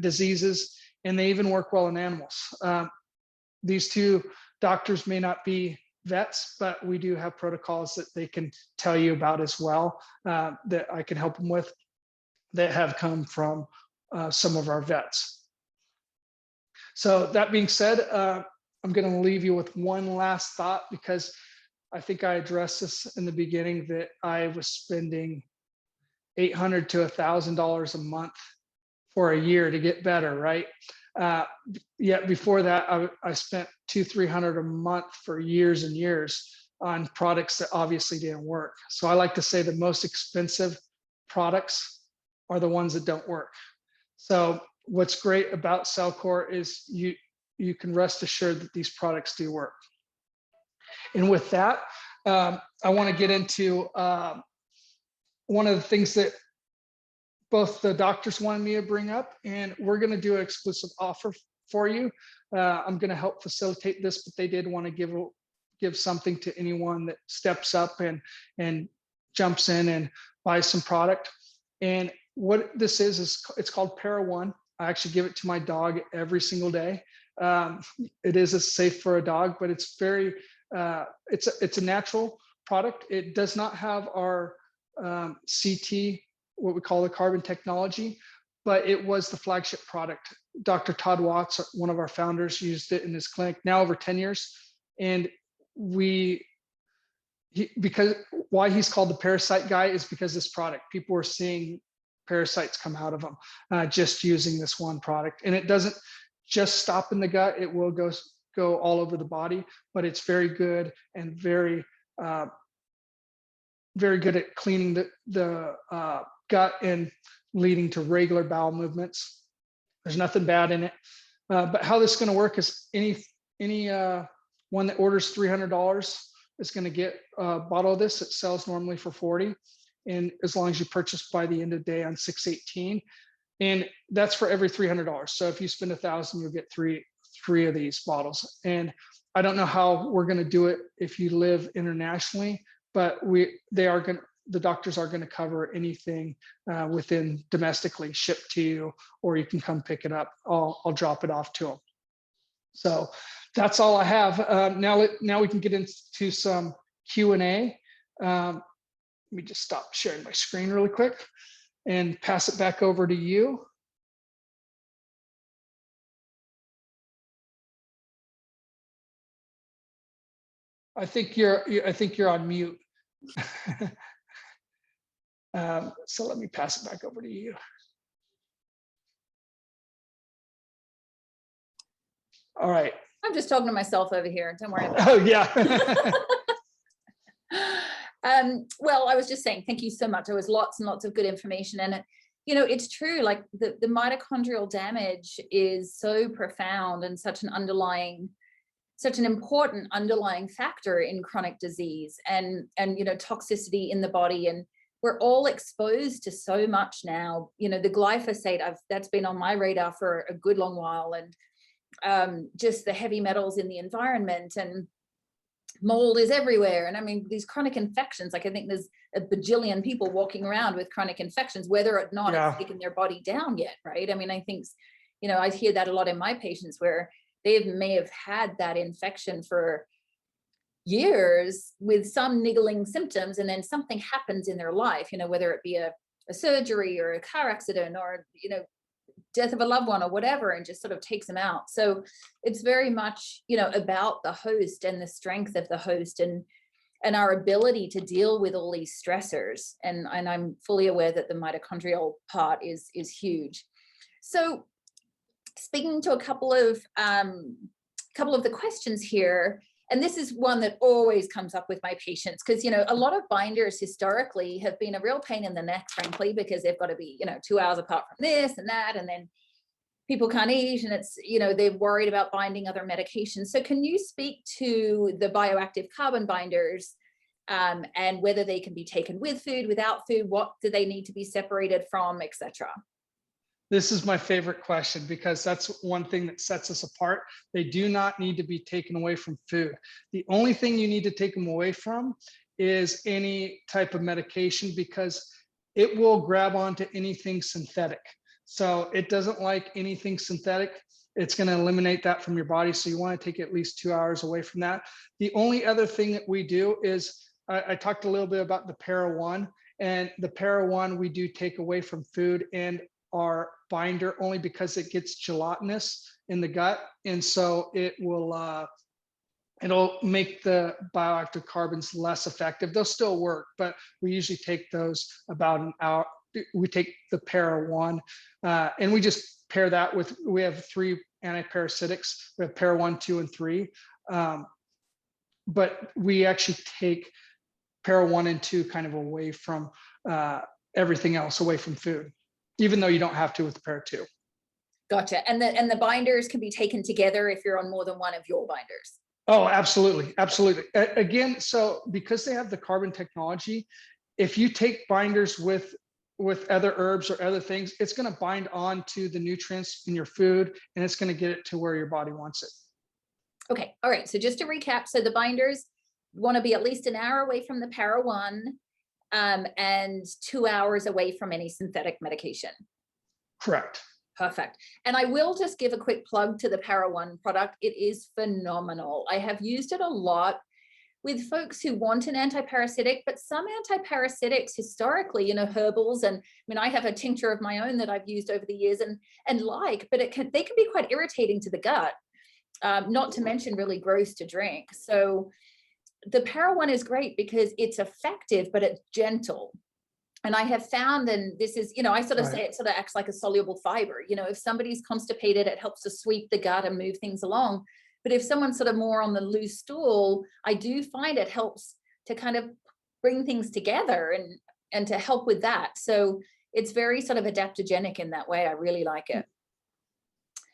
Diseases, and they even work well in animals. These 2 doctors may not be vets, but we do have protocols that they can tell you about as well, that I can help them with, that have come from some of our vets. So that being said, I'm going to leave you with one last thought, because I think I addressed this in the beginning, that I was spending $800 to $1,000 a month for a year to get better, right? Yet before that, I spent $200-300 a month for years and years on products that obviously didn't work. So I like to say the most expensive products are the ones that don't work. So what's great about CellCore is you can rest assured that these products do work. And with that, I want to get into one of the things that both the doctors wanted me to bring up, and we're going to do an exclusive offer for you. I'm going to help facilitate this, but they did want to give something to anyone that steps up and jumps in and buys some product. And what this is it's called Para One. I actually give it to my dog every single day. It is safe for a dog, but it's very it's a natural product. It does not have our CT, what we call the carbon technology, but it was the flagship product. Dr. Todd Watts, one of our founders, used it in his clinic now over 10 years. And because why he's called the parasite guy is because this product, people were seeing parasites come out of them just using this one product. And it doesn't just stop in the gut, it will go all over the body, but it's very good and very good at cleaning the gut and leading to regular bowel movements. There's nothing bad in it. But how this is going to work is any one that orders $300 is going to get a bottle of this. It sells normally for $40, and as long as you purchase by the end of the day on 6/18, and that's for every $300. So if you spend $1,000, you'll get three of these bottles. And I don't know how we're going to do it if you live internationally, but the doctors are going to cover anything within domestically, shipped to you, or you can come pick it up. I'll drop it off to them. So that's all I have. Now we can get into some Q&A. Let me just stop sharing my screen really quick. and pass it back over to you. I think you're on mute. So let me pass it back over to you. All right. I'm just talking to myself over here. Don't worry about it. Oh yeah. Well, I was just saying, thank you so much. There was lots and lots of good information. And, you know, it's true, like the mitochondrial damage is so profound and such an important underlying factor in chronic disease and, you know, toxicity in the body. And we're all exposed to so much now. You know, the glyphosate, that's been on my radar for a good long while. And just the heavy metals in the environment, and mold is everywhere. And I mean, these chronic infections, like I think there's a bajillion people walking around with chronic infections, whether or not it's taken their body down yet, right? I mean, I think, you know, I hear that a lot in my patients where they may have had that infection for years with some niggling symptoms, and then something happens in their life, you know, whether it be a surgery or a car accident or, you know, death of a loved one or whatever, and just sort of takes them out. So it's very much, you know, about the host and the strength of the host and our ability to deal with all these stressors. And I'm fully aware that the mitochondrial part is huge. So speaking to a couple of the questions here, and this is one that always comes up with my patients, because, you know, a lot of binders historically have been a real pain in the neck, frankly, because they've got to be, you know, 2 hours apart from this and that, and then people can't eat, and it's, you know, they're worried about binding other medications. So can you speak to the bioactive carbon binders and whether they can be taken with food, without food, what do they need to be separated from, etc.? This is my favorite question, because that's one thing that sets us apart. They do not need to be taken away from food. The only thing you need to take them away from is any type of medication, because it will grab onto anything synthetic. So it doesn't like anything synthetic. It's going to eliminate that from your body. So you want to take at least 2 hours away from that. The only other thing that we do is, I talked a little bit about the Para 1, and the Para 1 we do take away from food and our binder, only because it gets gelatinous in the gut. And so it will, it'll make the bioactive carbons less effective. They'll still work, but we usually take those about an hour. We take the Para 1 and we just pair that with, we have 3 antiparasitics. We have Para 1, 2, and 3. But we actually take Para 1 and 2 kind of away from everything else, away from food, even though you don't have to with the Para 2. Gotcha. And the binders can be taken together if you're on more than one of your binders. Oh, absolutely. Absolutely. Again, so because they have the carbon technology, if you take binders with other herbs or other things, it's going to bind on to the nutrients in your food, and it's going to get it to where your body wants it. Okay. All right. So just to recap, so the binders want to be at least an hour away from the Para 1 and 2 hours away from any synthetic medication. Correct. Perfect. And I will just give a quick plug to the Para 1 product. It is phenomenal. I have used it a lot with folks who want an antiparasitic, but some antiparasitics historically, you know, herbals, and I mean, I have a tincture of my own that I've used over the years and but they can be quite irritating to the gut, not to mention really gross to drink. So the Para 1 is great because it's effective, but it's gentle. And I have found, and this is, you know, I sort of say it sort of acts like a soluble fiber. You know, if somebody's constipated, it helps to sweep the gut and move things along. But if someone's sort of more on the loose stool, I do find it helps to kind of bring things together and to help with that. So it's very sort of adaptogenic in that way. I really like it.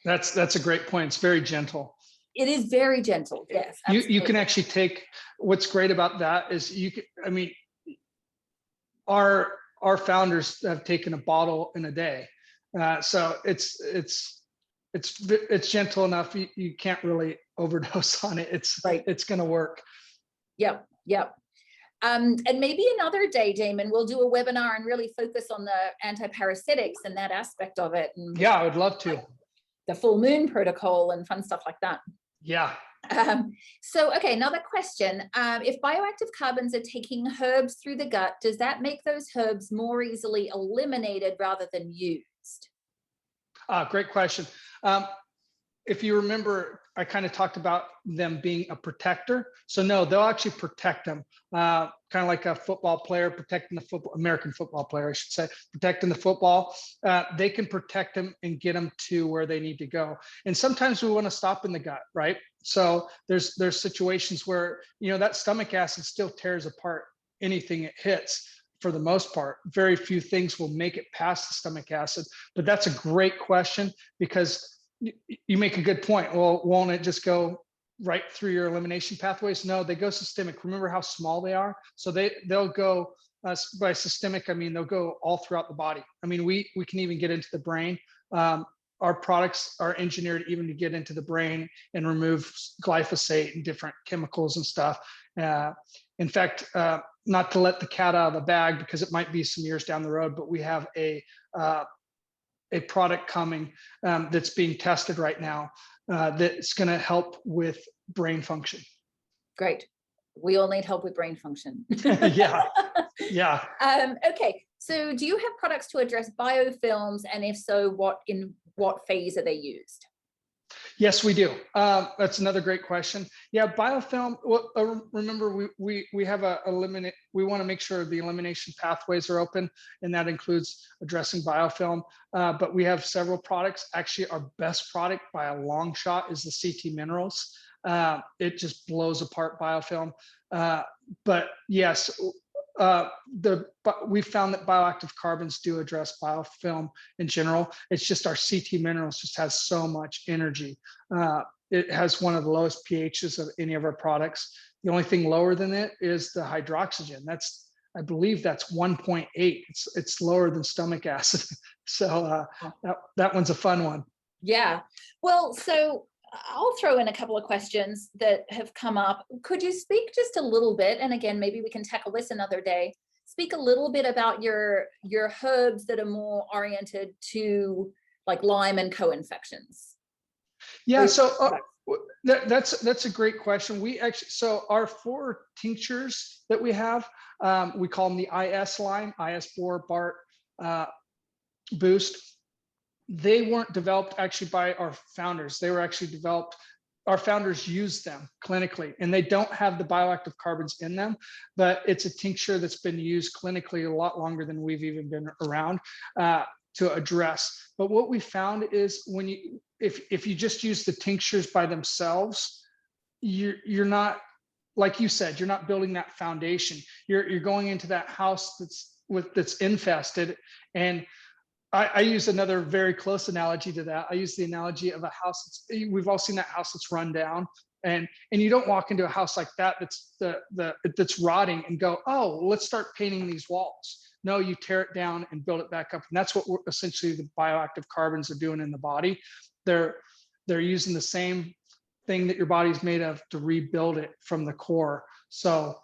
That's a great point. It's very gentle. It is very gentle. Yes. You can actually take, what's great about that is you can, I mean, our founders have taken a bottle in a day. So it's gentle enough. You can't really overdose on it. It's going to work. Yep. And maybe another day, Damon, we'll do a webinar and really focus on the antiparasitics and that aspect of it. And yeah, I would love to. The full moon protocol and fun stuff like that. Yeah. So, okay, another question. If bioactive carbons are taking herbs through the gut, does that make those herbs more easily eliminated rather than used? Great question. If you remember, I kind of talked about them being a protector. So no, they'll actually protect them, kind of like a football player protecting the football, American football player, I should say, protecting the football. They can protect them and get them to where they need to go. And sometimes we want to stop in the gut, right? So there's situations where, you know, that stomach acid still tears apart anything it hits. For the most part, very few things will make it past the stomach acid. But that's a great question, because you make a good point. Well, won't it just go right through your elimination pathways? No, they go systemic. Remember how small they are? So they'll go by systemic, I mean, they'll go all throughout the body. I mean, we can even get into the brain. Our products are engineered even to get into the brain and remove glyphosate and different chemicals and stuff. In fact, not to let the cat out of the bag, because it might be some years down the road, but we have a product coming that's being tested right now that's going to help with brain function. Great. We all need help with brain function. Yeah. Okay. So do you have products to address biofilms? And if so, in what phase are they used? Yes, we do. That's another great question. Yeah, biofilm. Well, remember, we have we want to make sure the elimination pathways are open, and that includes addressing biofilm. But we have several products. Actually, our best product by a long shot is the CT Minerals. It just blows apart biofilm. But yes, we found that bioactive carbons do address biofilm in general. It's just our CT Minerals just has so much energy. It has one of the lowest pHs of any of our products. The only thing lower than it is the hydroxygen. I believe that's 1.8. It's lower than stomach acid. So that one's a fun one. Yeah. Well, so I'll throw in a couple of questions that have come up. Could you speak just a little bit, and again, maybe we can tackle this another day, speak a little bit about your herbs that are more oriented to like Lyme and co-infections? Yeah, so that's a great question. We actually, so our 4 tinctures that we have, we call them the IS Lyme, IS Bohr, BART, Boost. They weren't developed actually by our founders. They were actually developed, our founders used them clinically, and they don't have the bioactive carbons in them, but it's a tincture that's been used clinically a lot longer than we've even been around to address. But what we found is if you just use the tinctures by themselves, you're not, like you said, you're not building that foundation. You're going into that house that's infested. And I use another very close analogy to that. I use the analogy of a house we've all seen that house that's run down, and you don't walk into a house like that that's rotting and go, oh, let's start painting these walls. No, you tear it down and build it back up. And that's what essentially the bioactive carbons are doing in the body. They're using the same thing that your body's made of to rebuild it from the core. So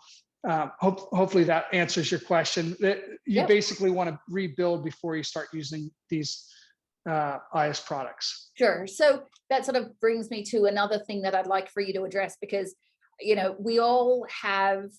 hopefully that answers your question. You basically want to rebuild before you start using these IS products. Sure. So that sort of brings me to another thing that I'd like for you to address, because, you know, we all have,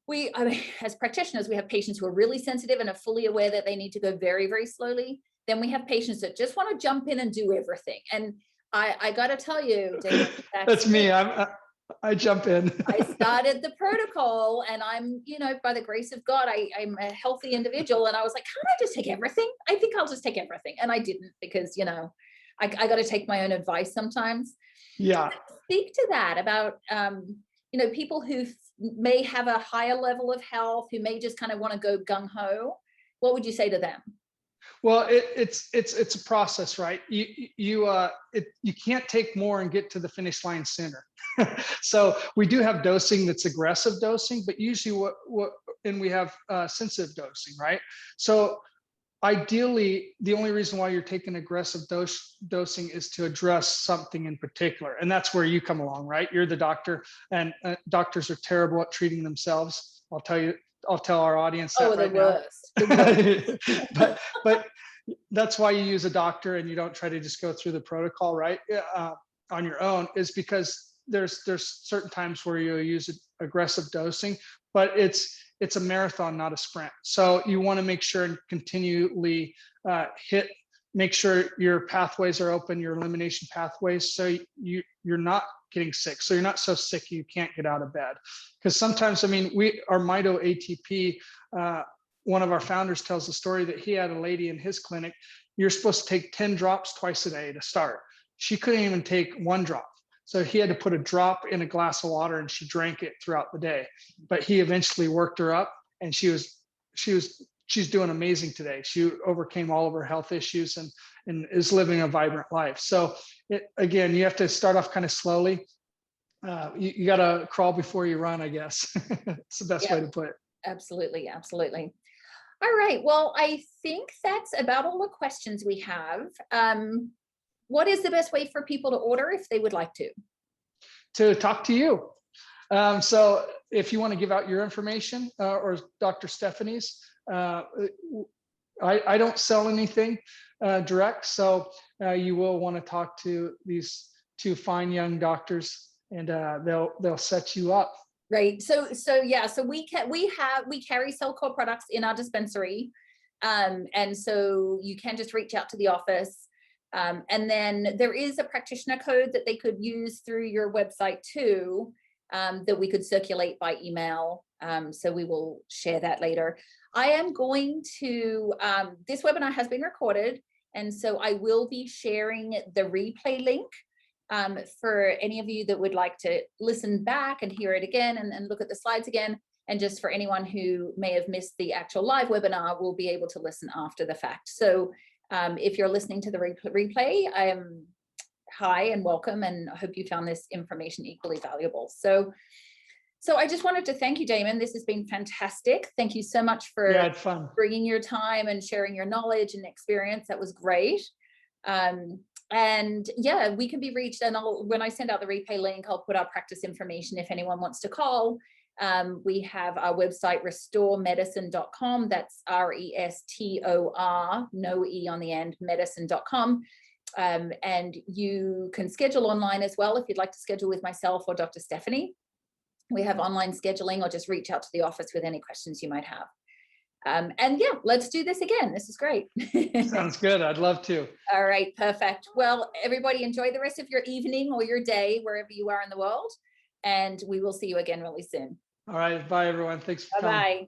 I mean, as practitioners, we have patients who are really sensitive and are fully aware that they need to go very, very slowly. Then we have patients that just want to jump in and do everything. And I got to tell you, Damon, that's me. I jump in. I started the protocol, and I'm, you know, by the grace of God, I'm a healthy individual. And I was like, can't I just take everything? I think I'll just take everything. And I didn't, because, you know, I got to take my own advice sometimes. Yeah. Speak to that about, you know, people who may have a higher level of health, who may just kind of want to go gung ho. What would you say to them? Well, it's a process, right? You can't take more and get to the finish line sooner. So we do have dosing that's aggressive dosing, but usually and we have sensitive dosing, right? So ideally, the only reason why you're taking aggressive dosing is to address something in particular, and that's where you come along, right? You're the doctor, and doctors are terrible at treating themselves. I'll tell our audience that right now. The worst. but that's why you use a doctor and you don't try to just go through the protocol, right? On your own, is because there's certain times where you'll use aggressive dosing, but it's a marathon, not a sprint. So you want to make sure and continually make sure your pathways are open, your elimination pathways, so you're not getting sick. So you're not so sick you can't get out of bed. Because sometimes, I mean, our Mito ATP, one of our founders tells the story that he had a lady in his clinic. You're supposed to take 10 drops twice a day to start. She couldn't even take 1 drop. So he had to put a drop in a glass of water and she drank it throughout the day. But he eventually worked her up, and she's doing amazing today. She overcame all of her health issues and is living a vibrant life. So again, you have to start off kind of slowly. You got to crawl before you run, I guess. It's the best way to put it. Absolutely. Absolutely. All right. Well, I think that's about all the questions we have. What is the best way for people to order if they would like to? To talk to you. So if you want to give out your information or Dr. Stephanie's, I don't sell anything direct. So you will want to talk to these 2 fine young doctors, and they'll set you up. Right. So we carry CellCore products in our dispensary. And so you can just reach out to the office. And then there is a practitioner code that they could use through your website too, that we could circulate by email. So we will share that later. I am going to, this webinar has been recorded, and so I will be sharing the replay link for any of you that would like to listen back and hear it again and look at the slides again. And just for anyone who may have missed the actual live webinar, we'll be able to listen after the fact. So if you're listening to the replay, hi and welcome, and I hope you found this information equally valuable. So I just wanted to thank you, Damon. This has been fantastic. Thank you so much for bringing your time and sharing your knowledge and experience. That was great. And yeah, we can be reached, and when I send out the replay link, I'll put our practice information if anyone wants to call. We have our website, restoremedicine.com. That's RESTOR, no E on the end, medicine.com. And you can schedule online as well if you'd like to schedule with myself or Dr. Stephanie. We have online scheduling, or just reach out to the office with any questions you might have. And yeah, let's do this again. This is great. Sounds good. I'd love to. All right, perfect. Well, everybody enjoy the rest of your evening or your day, wherever you are in the world. And we will see you again really soon. All right. Bye, everyone. Thanks for coming. Bye-bye.